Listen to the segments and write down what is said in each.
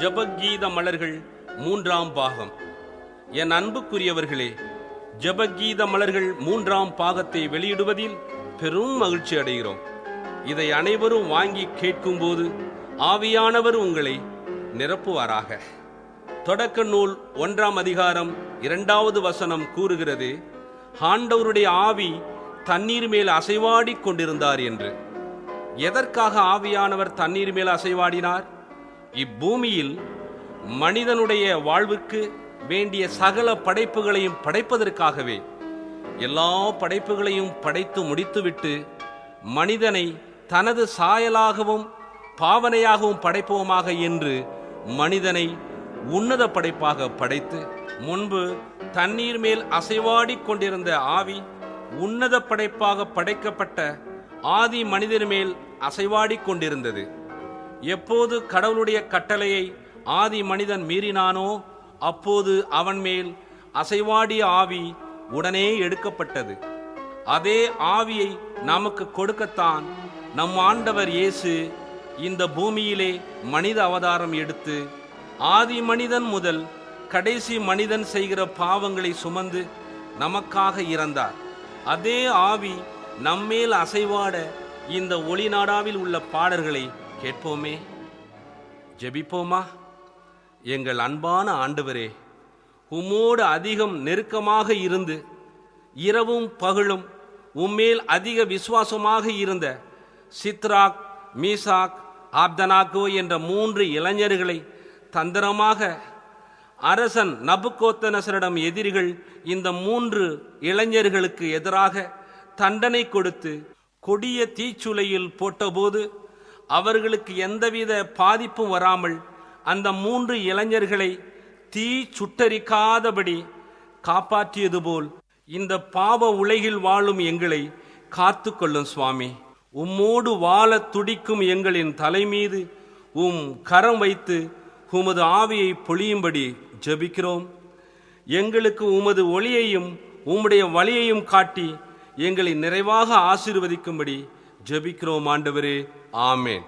ஜபகீத மலர்கள் 3ஆம் பாகம். என் அன்புக்குரியவர்களே, ஜபகீத மலர்கள் 3ஆம் பாகத்தை வெளியிடுவதில் பெரும் மகிழ்ச்சி அடைகிறோம். இதை அனைவரும் வாங்கி கேட்கும்போது ஆவியானவர் உங்களை நிரப்புவாராக. தொடக்க நூல் 1ஆம் அதிகாரம் 2வது வசனம் கூறுகிறது, ஆண்டவருடைய ஆவி தண்ணீர் மேல் அசைவாடி கொண்டிருந்தார் என்று. எதற்காக ஆவியானவர் தண்ணீர் மேல் அசைவாடினார்? இப்பூமியில் மனிதனுடைய வாழ்வுக்கு வேண்டிய சகல படைப்புகளையும் படைப்பதற்காகவே. எல்லா படைப்புகளையும் படைத்து முடித்துவிட்டு மனிதனை தனது சாயலாகவும் பாவனையாகவும் படைப்போமாக என்று மனிதனை உன்னத படைப்பாக படைத்து, முன்பு தண்ணீர் மேல் அசைவாடி கொண்டிருந்த ஆவி உன்னத படைப்பாக படைக்கப்பட்ட ஆதி மனிதர் மேல் அசைவாடி கொண்டிருந்தது. எப்போது கடவுளுடைய கட்டளையை ஆதி மனிதன் மீறினானோ அப்போது அவன் மேல் அசைவாடிய ஆவி உடனே எடுக்கப்பட்டது. அதே ஆவியை நமக்கு கொடுக்கத்தான் நம் ஆண்டவர் இயேசு இந்த பூமியிலே மனித அவதாரம் எடுத்து ஆதி மனிதன் முதல் கடைசி மனிதன் செய்கிற பாவங்களை சுமந்து நமக்காக இறந்தார். அதே ஆவி நம்மேல் அசைவாட இந்த ஒளி நாடாவில் உள்ள பாடல்களை கேட்போமே, ஜெபிப்போமா? எங்கள் அன்பான ஆண்டவரே, உம்மோடு அதிகம் நெருக்கமாக இருந்து இரவும் பகலும் உம்மேல் அதிக விசுவாசமாக இருந்த சித்ராக், மீசாக், ஆப்தனாகோ என்ற 3 இளைஞர்களை தந்திரமாக அரசன் நபுக்கோத்நேசரிடம் எதிரிகள் இந்த 3 இளைஞர்களுக்கு எதிராக தண்டனை கொடுத்து கொடிய தீச்சுளையில் போட்டபோது அவர்களுக்கு எந்தவித பாதிப்பும் வராமல் அந்த 3 இளைஞர்களை தீ சுட்டரிக்காதபடி காப்பாற்றியது போல் இந்த பாவ உலகில் வாழும் எங்களை காத்து கொள்ளும் சுவாமி. உம்மோடு வாழ துடிக்கும் எங்களின் தலைமீது கரம் வைத்து உமது ஆவியை பொழியும்படி ஜெபிக்கிறோம். எங்களுக்கு உமது ஒளியையும் உம்முடைய வழியையும் காட்டி எங்களை நிறைவாக ஆசீர்வதிக்கும்படி ஜெபிக்கிறோம் ஆண்டவரே. ஆமென்.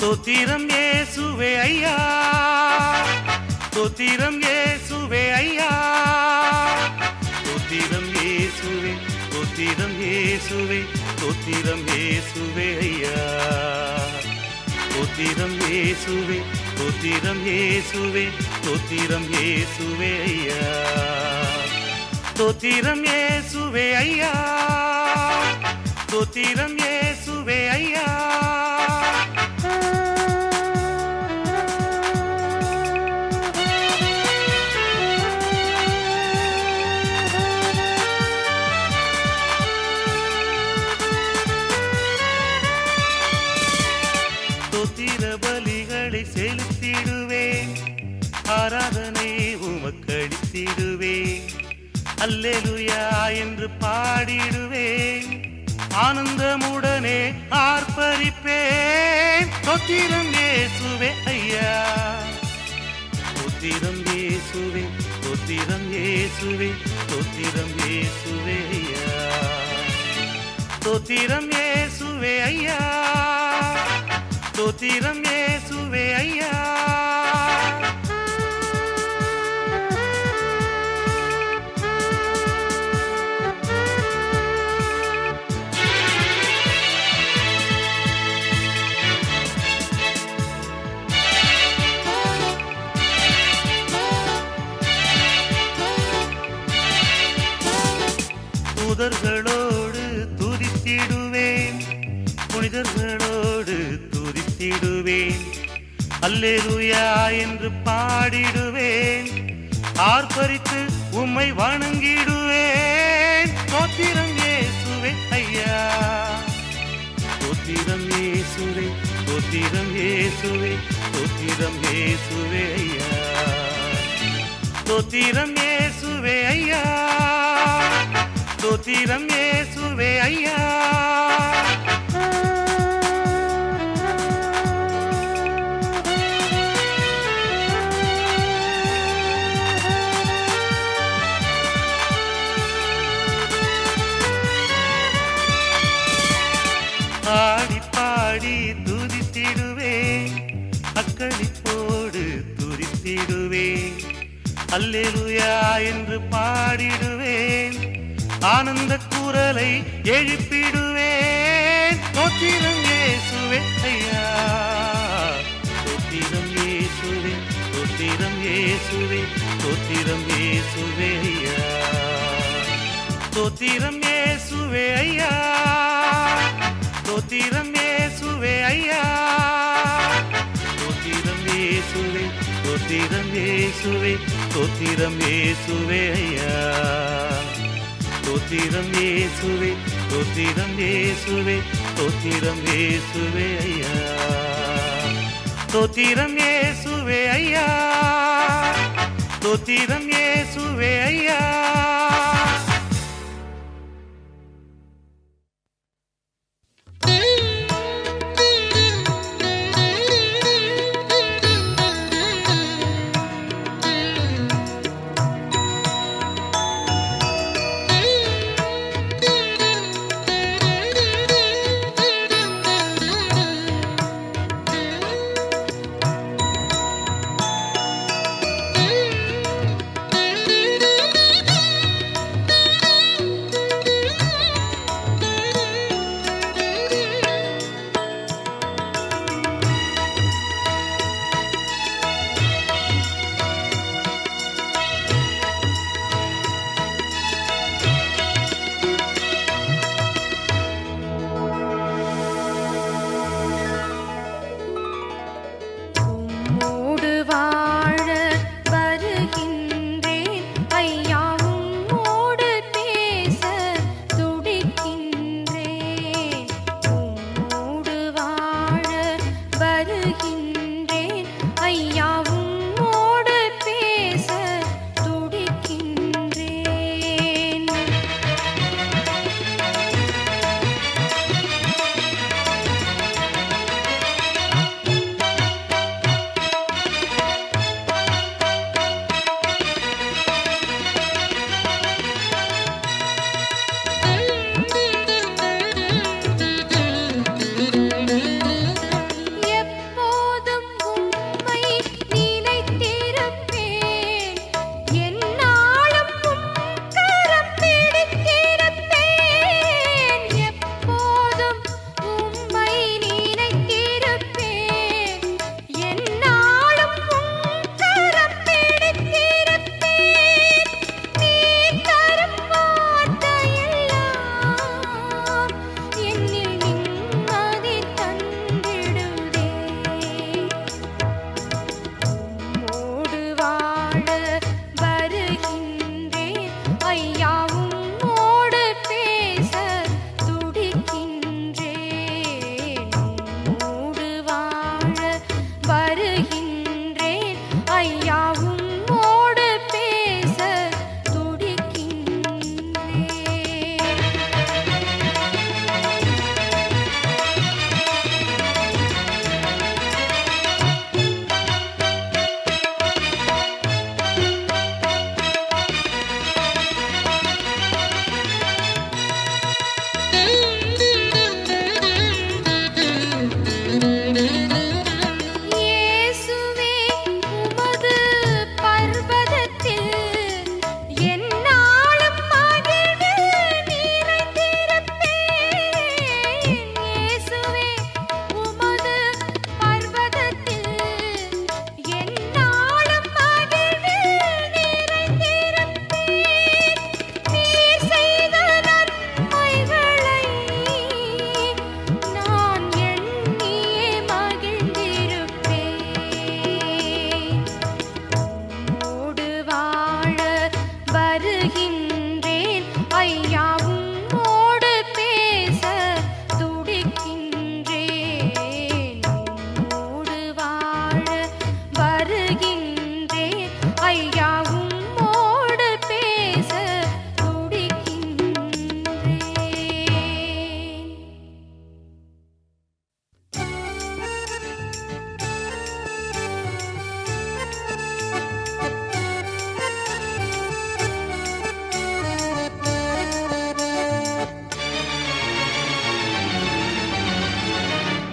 ஸ்தோத்திரம் இயேசுவே ஐயா, ஸ்தோத்திரம் இயேசுவே ஐயா, ஸ்தோத்திரம் இயேசுவே, ஸ்தோத்திரம் இயேசுவே, ஸ்தோத்திரம் இயேசுவே ஐயா, ஸ்தோத்திரம் இயேசுவே, ஸ்தோத்திரம் இயேசுவே, ஸ்தோத்திரம் இயேசுவே ஐயா, ஸ்தோத்திரம் இயேசுவே ஐயா, ஸ்தோத்திரம் இயேசுவே ஐயா. ஸ்தோத்திர பலிகளை செலுத்திடுவேன், ஆராதனை உமக்களித்திடுவேன், அல்லேலூயா என்று பாடிடுவேன், ஆனந்தமுடனே ஆர்ப்பரிப்பேன். ஸ்தோத்திரம் இயேசுவே ஐயா, ஸ்தோத்திரம் இயேசுவே, ஸ்தோத்திரம் இயேசுவே, ஸ்தோத்திரம் இயேசுவே ஐயா, ஸ்தோத்திரம் இயேசுவே ஐயா, ஸ்தோத்திரம் இயேசுவே ஐயா. தூதர்களோடு துதித்திடுவேன், புனிதர்களோடு துதித்திடுவேன், அல்லேலூயா என்று பாடிடுவேன், ஆர்ப்பரித்து உம்மை வணங்கிடுவேன். ஸ்தோத்திரம் இயேசுவே ஐயா, ஸ்தோத்திரம் இயேசுவே, ஸ்தோத்திரம் இயேசுவே, ஸ்தோத்திரம் இயேசுவே ஐயா, தோத்திரம் இயேசுவே ஐயா, தோத்திரம் இயேசுவே ஐயா. ஆடி பாடி துதித்திடுவேன், அக்களிப்போடு துதித்திடுவேன், அல்லேலூயா என்று பாடிடுவேன், ஆனந்த குரலை எழுப்பிடுவேன். தோத்திரம் இயேசுவே ஐயா, தோத்திரம் இயேசுவே, தோத்திரம் இயேசுவே, தோத்திரம் இயேசுவே ஐயா, தோத்திரம் இயேசுவே ஐயா, தோத்திரம் இயேசுவே ஐயா, தோத்திரம் இயேசுவே, தோத்திரம் இயேசுவே, தோத்திரம் இயேசுவே ஐயா, தோத்திரம் இயேசுவே, தோத்திரம் இயேசுவே, தோத்திரம் இயேசுவே ஐயா, தோத்திரம் இயேசுவே ஐயா, தோத்திரம் இயேசுவே ஐயா.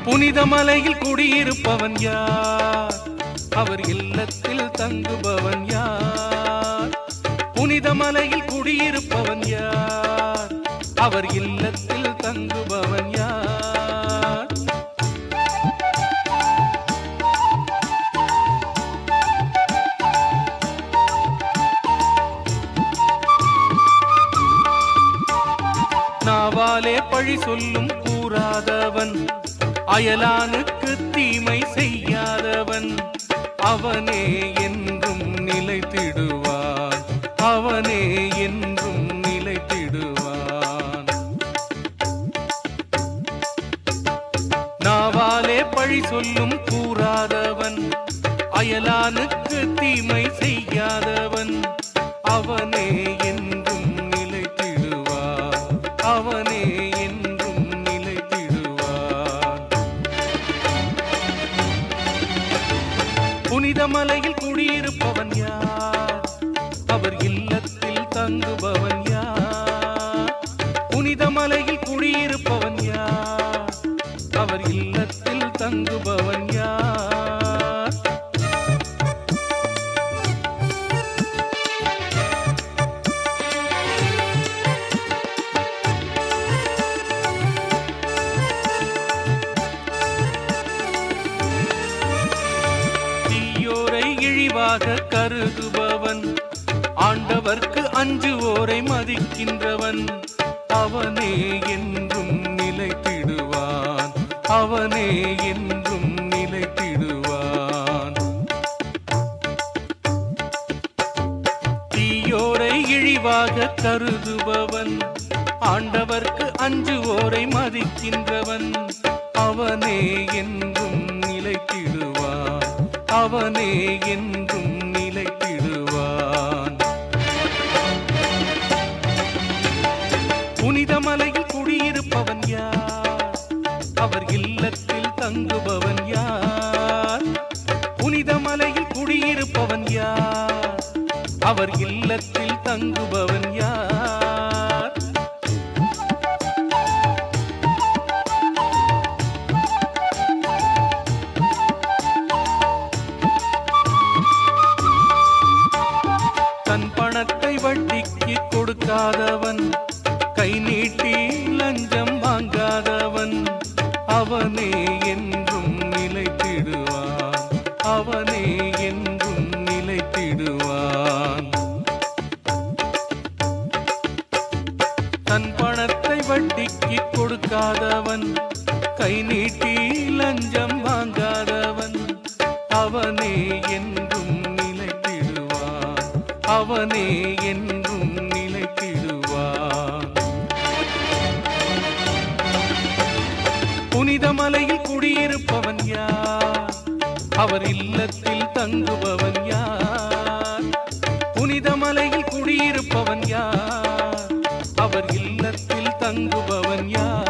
புனித மலையில் குடியிருப்பவன் யார்? அவர் இல்லத்தில் தங்குபவன் யார்? புனித மலையில் குடியிருப்பவன் யார்? அவர் இல்லத்தில் தங்குபவன் யார்? நாவாலே பழி சொல்லும் கூறாதவன், அயலானுக்கு தீமை செய்யாதவன், அவனே என்றும் நிலைத்திடுவான். அவனே என்றும் நிலைத்திடுவான். நாவாலே பழி சொல்லும் கூறாதவன், அயலானுக்கு தீமை செய்யாதவன், அவனே என்றும் நிலைத்திடுவான். அவனே என்றும் நிலைத்திடுவான். புனித மலையில் குடியிருப்பவன் யார்? அவர் இல்லத்தில் தங்குபவன் யார்? புனித மலையில் குடியிருப்பவன் யார்? அவர் இல்லத்தில் தங்குபவன் யார்? தீயோரை இழிவாக கருதுபவன், ஆண்டவர்க்கு அஞ்சுவோரை மதிக்கின்றவன், அவனே என்றும் நிலைத்திடுவான். அவனே என்றும் நிலைத்திடுவான். தீயோரை இழிவாக கருதுபவன், ஆண்டவர்க்கு அஞ்சுவோரை மதிக்கின்றவன், அவனே என்றும் நிலைத்திடுவான். அவனே என்றும் நிலைத்திடுவான். புனித மலையில் குடியிருப்பவன் யார்? அவர் இல்லத்தில் தங்குபவன் யார்? புனித மலையில் குடியிருப்பவன் யார்? அவர் இல்லத்தில் தங்குபவன் யார்? தன் பணத்தை வட்டிக்கு கொடுக்காதவன், கை நீட்டி லஞ்சம் வாங்காதவன், அவனே என்றும் நிலைத்திடுவான். அவனே என்றும் நிலைத்திடுவான். தன் பணத்தை வட்டிக்கு கொடுக்காதவன், கை நீட்டி லஞ்சம் வாங்காதவன், அவனே என்றும் நிலைத்திடுவான். அவனே என்றும் நிலைத்திடுவான். புனித மலையில் குடியிருப்பவன் யார்? அவர் இல்லத்தில் தங்குபவன் யார்? புனித மலையில் குடியிருப்பவன் யார்? அவர் இல்லத்தில் தங்குபவன் யார்?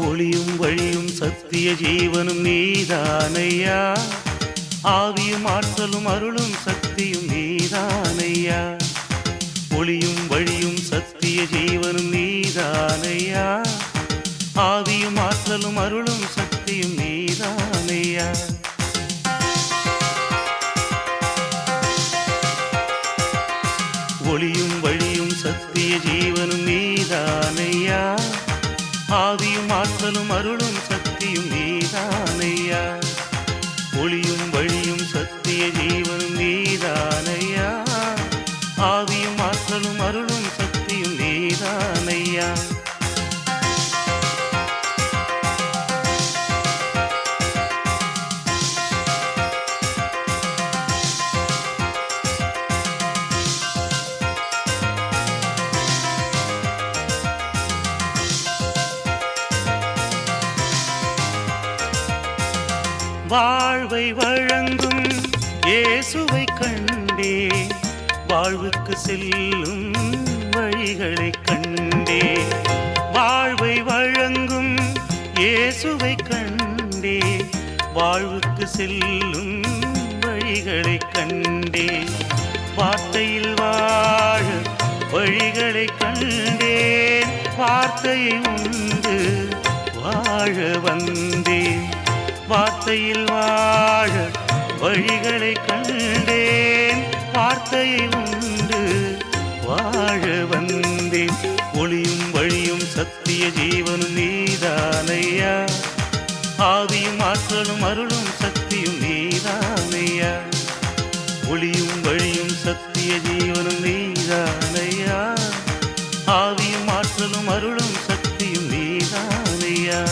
ஒளியும் வழியும் சத்திய ஜீவனும் நீதானையா, ஆவியும் ஆற்றலும் அருளும் சக்தியும் நீதானையா. ஒளியும் வழியும் சத்திய ஜீவனும் நீதானையா, ஆவியும் ஆற்றலும் அருளும் சக்தியும் நீதானையா. ஒளியும் வழியும் சத்திய ஜீவனும் நீதானையா, ஆவியும் ஆற்றலும் அருளும் சக்தியும் நீதானையா. ஒளியும் வழியும் சத்திய ஜீவனும் நீதானையா, ஆவியும் ஆற்றலும் அருளும் சக்தியும் நீதானையா. வாழ்வை வழங்கும் இயேசுவை கண்டே, வாழ்வுக்கு செல்லும் வழிகளை கண்டே. வாழ்வை வழங்கும் இயேசுவை கண்டே, வாழ்வுக்கு செல்லும் வழிகளை கண்டே. வார்த்தையில் வாழ வழிகளை கண்டேன், வார்த்தையை உண்டு வாழ வந்தேன். வார்த்தையில் வாழ வழிகளை கண்டேன், வார்த்தையை உண்டு வாழ வந்தேன். ஒளியும் வழியும் சத்திய ஜீவனும் நீதானையா, ஆவியும் ஆற்றலும் அருளும் சக்தியும் நீதானையா. ஒளியும் வழியும் சத்திய ஜீவனும் நீதானையா, ஆவியும் ஆற்றலும் அருளும் சக்தியும் நீதானையா.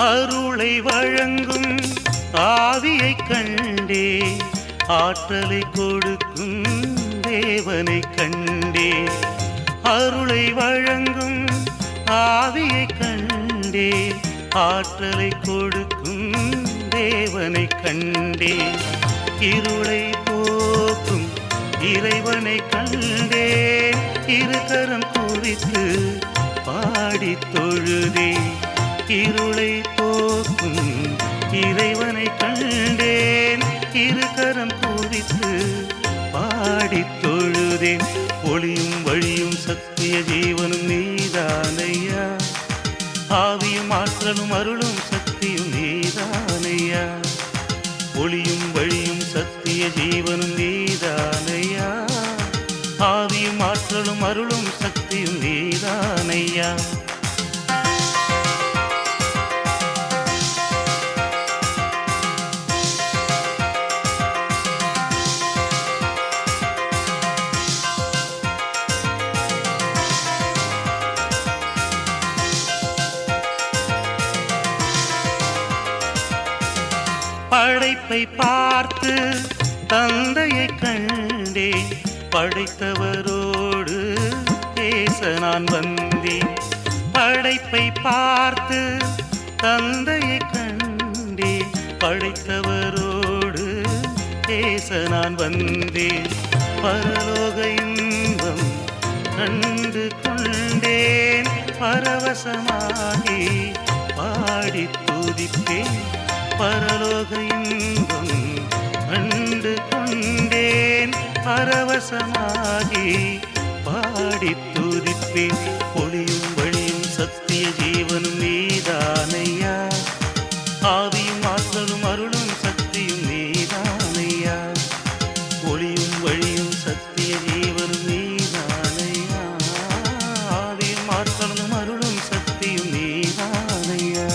அருளை வழங்கும் ஆவியை கண்டே, ஆற்றலை கொடுக்கும் தேவனை கண்டே. அருளை வழங்கும் ஆவியை கண்டே, ஆற்றலை கொடுக்கும் தேவனை கண்டே. இருளை போக்கும் இறைவனை கண்டே, இருகரம் குறித்து பாடி தொழுதே. இருளை போக்கும் இறைவனை கண்டேன், இருகரம் பூரித்து பாடி தொழுதேன். ஒளியும் வழியும் சத்திய ஜீவனும் நீதானையா, ஆவியும் ஆற்றலும் அருளும் சக்தியும் நீதானையா. ஒளியும் வழியும் சத்திய ஜீவனும் நீதானையா, ஆவியும் ஆற்றலும் அருளும் சக்தியும் நீதானையா. படைப்பை பார்த்து தந்தையை கண்டேன், படைத்தவரோடு பேச நான் வந்தேன். படைப்பை பார்த்து தந்தையை கண்டேன், படைத்தவரோடு பேச நான் வந்தேன். பரலோக இன்பம் கண்டு கொண்டேன், பரவசமாகி பாடி துதிப்பேன். பரலோக இன்பம் கண்டு கொண்டேன், பரவசமாகி பாடி துதிப்பேன். ஒளியும் வழியும் சத்திய ஜீவனும் நீதானையா, ஆவியும் ஆற்றலும் அருளும் சக்தியும் நீதானையா. ஒளியும் வழியும் சத்திய ஜீவனும் நீதானையா, ஆவியும் ஆற்றலும் அருளும் சக்தியும் நீதானையா.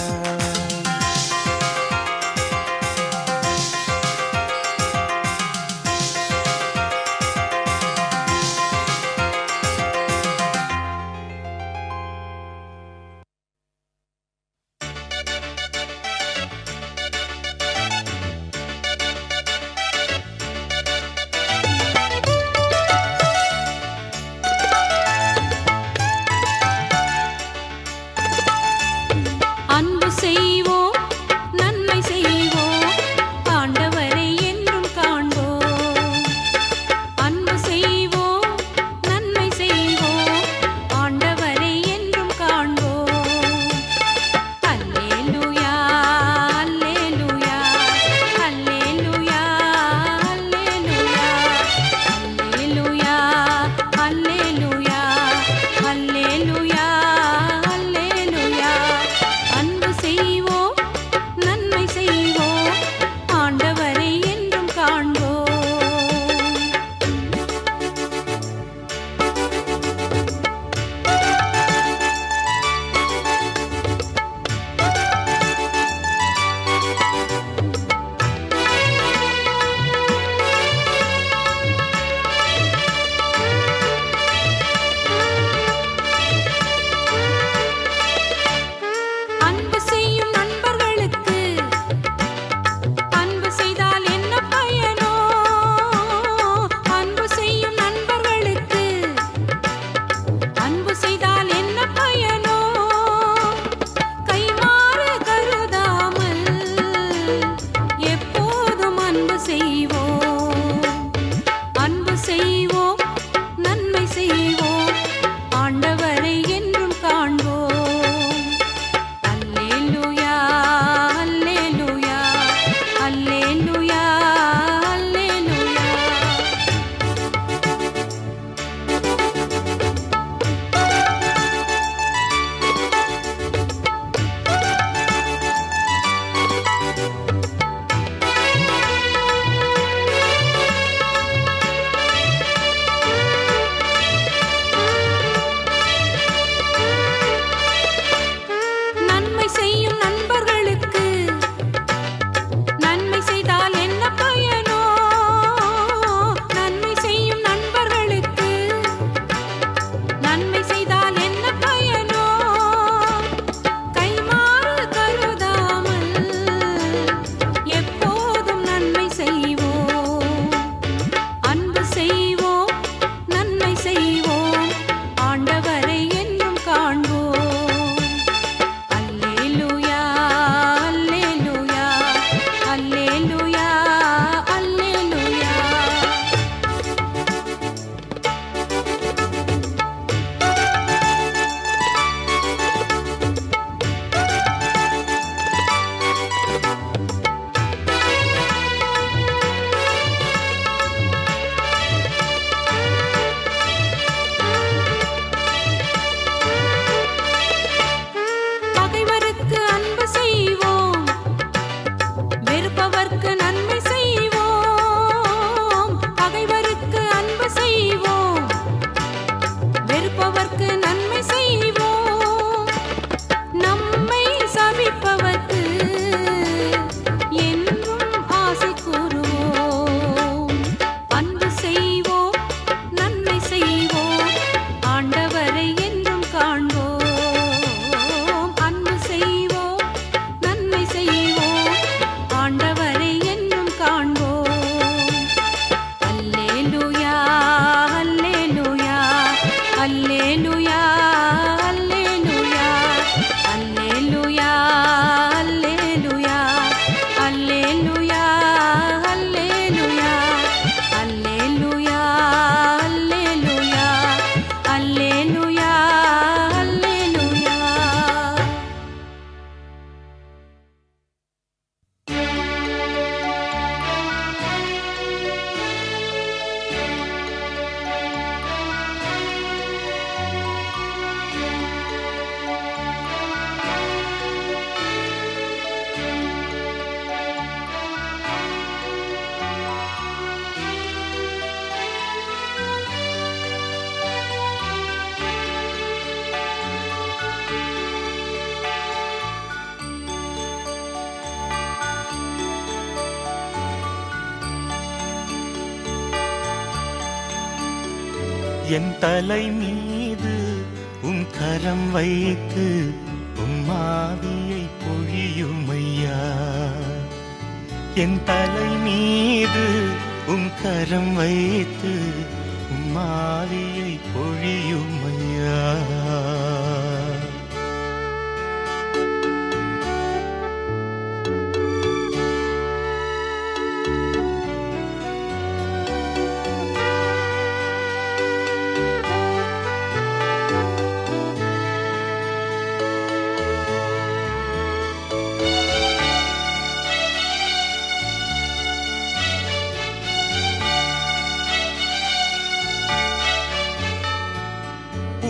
என் தலை மீது உம் கரம் வைத்து உம் ஆவியை பொழியுமையா. என் தலை மீது உம் கரம் வைத்து உம் ஆவியை பொழியுமையா.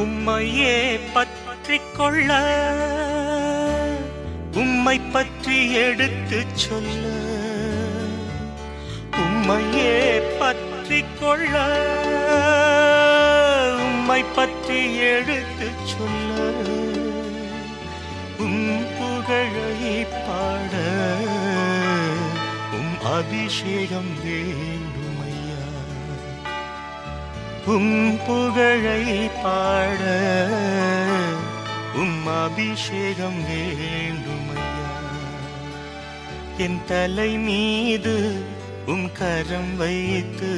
உம்மையே பற்றிக் கொள்ள உம்மை பற்றி எடுத்துச் சொல்ல. உம்மையே பற்றிக் கொள்ள உம்மை பற்றி எடுத்துச் சொல்ல. உம் புகழை பாட உம் அபிஷேகம் வேண்டுமையா. உம் புகழை பாட உம் அபிஷேகம் வேண்டுமையா. என் தலை மீது உம் கரம் வைத்து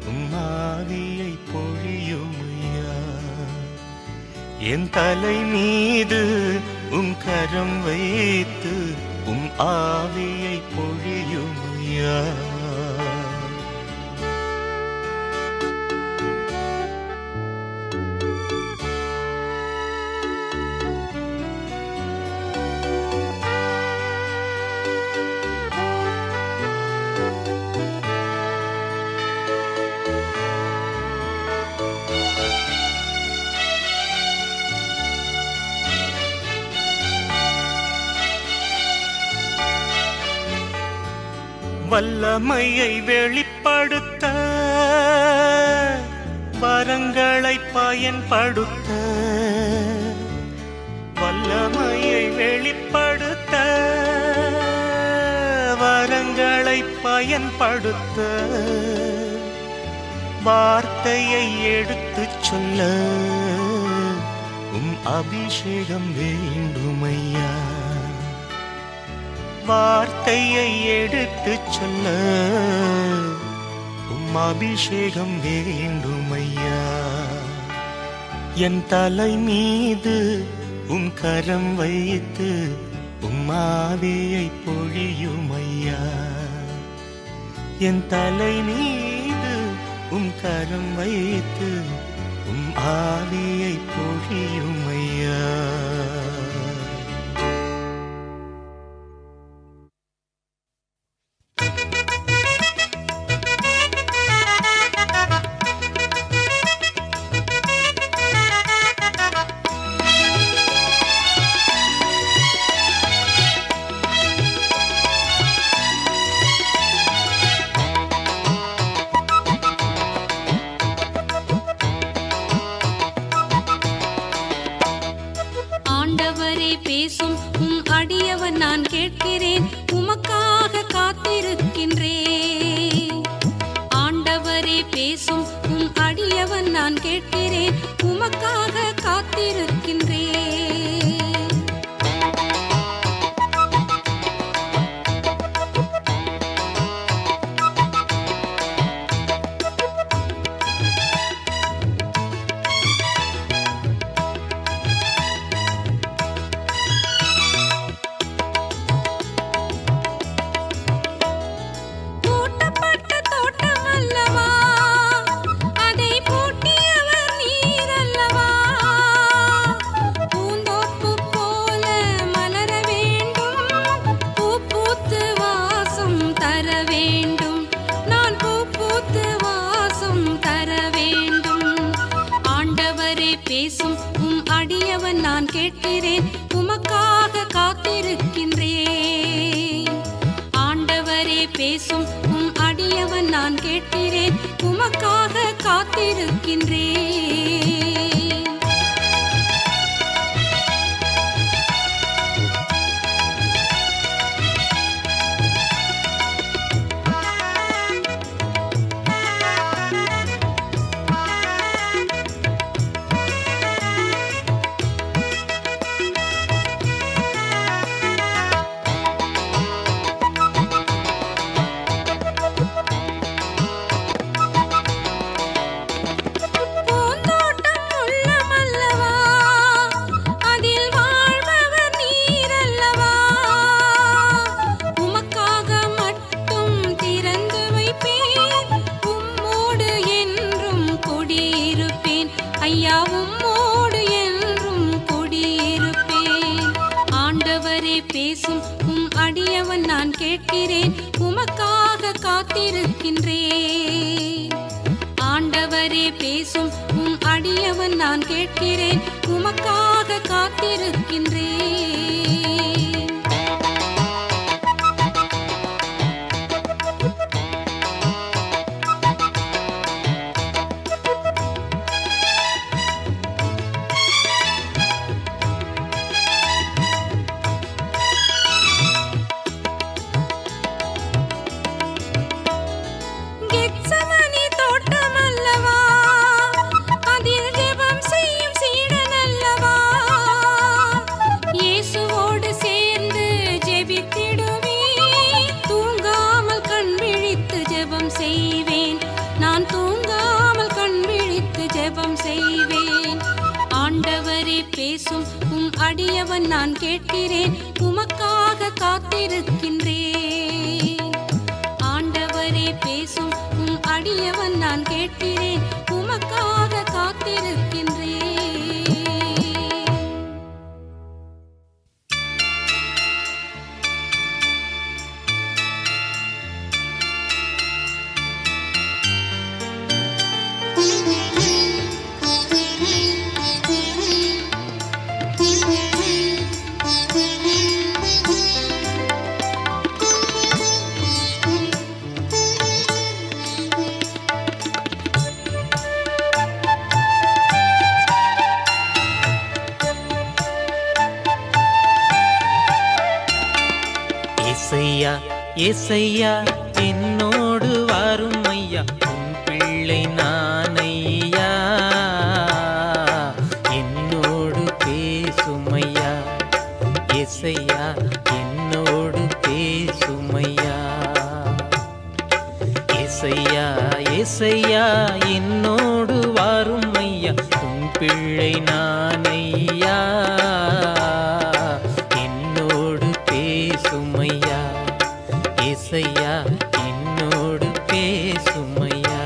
உம் ஆவியை பொழியுமையா. என் தலை மீது உம் கரம் வைத்து உம் ஆவியை பொழியுமையா. வல்லமையை வெளிப்படுத்த வரங்களை பயன்படுத்த. வல்லமையை வெளிப்படுத்த வரங்களை பயன்படுத்த. வார்த்தையை எடுத்துச் சொல்ல உம் அபிஷேகம் வேண்டுமையா. வார்த்தையை எடுத்துச் சொல்ல உம் அபிஷேகம் வேண்டுமையா. என் தலை மீது உம் கரம் வைத்து உம் ஆவியை பொழியுமையா. என் தலை மீது உம் கரம் வைத்து உம் ஆவியை பொழியுமையா. பேசும் உம் அடியவன் நான் கேட்கிறேன், உமக்காக காத்திருக்கின்றேன். ஆண்டவரே பேசும் உம் அடியவன் நான் கேட்கிறேன், உமக்காக காத்திருக்கின்றேன். பேசும் உம் அடியவன் நான் கேட்கிறேன், உமக்காக காத்திருக்கின்றேன். ஆண்டவரே பேசும் உம் அடியவன் நான் கேட்கிறேன், உமக்காக காத்திருக்கின்றேன். கேட்கிறேன், உமக்காக காத்திருக்கின்றேன். ஆண்டவரே பேசும், உம் அடியவன் நான் கேட்கிறேன், உமக்காக காத்திருக்கின்றேன். கெத்சமனி தோட்டமல்லவா, அதில் ஜெபம் செய்யும் சீடனல்லவா, இயேசுவோடு சேர்ந்து ஜெபித்திடுவேன். தூங்காமல் கண் விழித்து ஜெபம் செய்வேன், நான் தூங்காமல் கண் விழித்து ஜெபம் செய்வேன். ஆண்டவரே பேசும், உம் அடியவன் நான் கேட்கிறேன், உமக்காக காத்திருக்கின்றேன். ஆண்டவரே பேசும், உம் அடியவன் நான் கேட்கிறேன், உமக்காக காத்திருக்கின்றேன். ஏசையா ஏசையா என்னோடு வாரும் ஐயா, உன் பிள்ளை நான் ஐயா, என்னோடு பேசும் ஐயா. ஏசையா என்னோடு பேசும் ஐயா. ஏசையா ஏசையா என்னோடு வாரும் ஐயா, உன் பிள்ளை நான் ஐயா, என்னோடு பேசும் ஐயா. ஏசையா என்னோடு பேசும் ஐயா.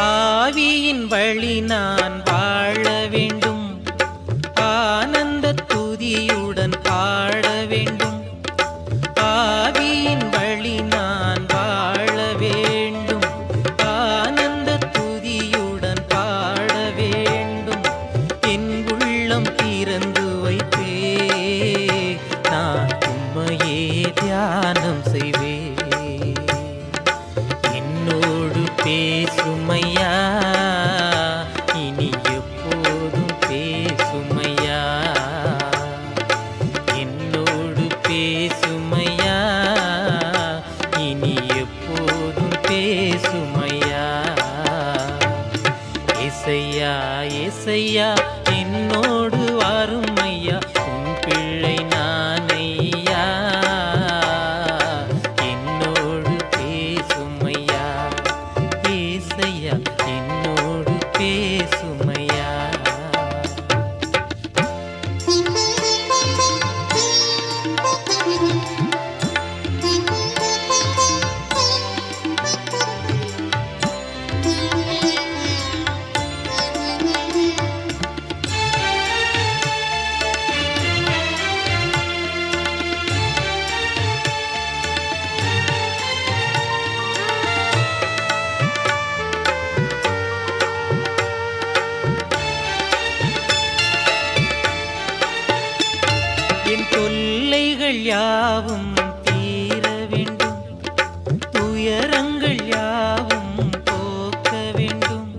ஆவியின் வழி நான் வாழ வேண்டும், ஆனந்த துதியுடன் பாட வேண்டும். ஆவியின் வழி நான் வாழ வேண்டும், ஆனந்த துதியுடன் பாட வேண்டும். என் உள்ளம் திறந்து வைத்தே நான் உம்மையே தியானம் செய்வேன். என்னோடு பேசுமையா, இனி எப்போதும் பேசுமையா. என்னோடு பேசுமையா, இனி எப்போதும் பேசுமையா. ஏசையா ஏசையா என்னோடு வாரும் ஐயா, உன் பிள்ளை நான் ஐயா, என்னோடு பேசுமையா. ஏசையா என்னோடு பேசுமையா. என் தொல்லைகள் யாவும் தீர வேண்டும், துயரங்கள் யாவும் போக்க வேண்டும்.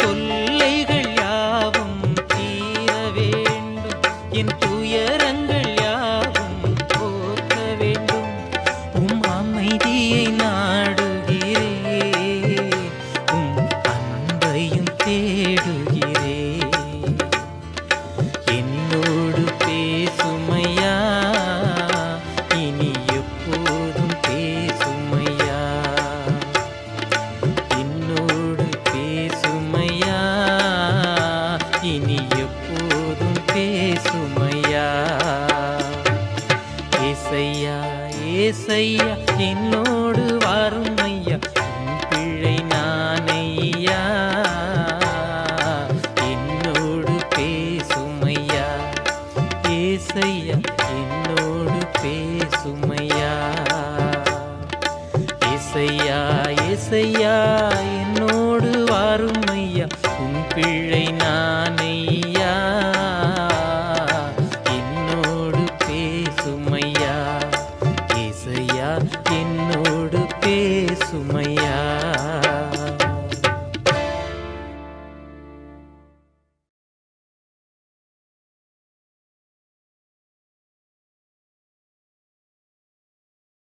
தொல்லைகள் யாவும் தீர வேண்டும், என் துயரங்கள் யாவும் போக்க வேண்டும். உம் அமைதியை நாடுகிறேன், உம் அன்பையும் தேடுகிறேன். என்னோடு பேசு ஏசையா என்னோடு வாரும் ஐயா, உன் பிள்ளை நானையா, என்னோடு பேசுமையா. ஏசையா என்னோடு பேசுமையா. ஏசையா ஏசையா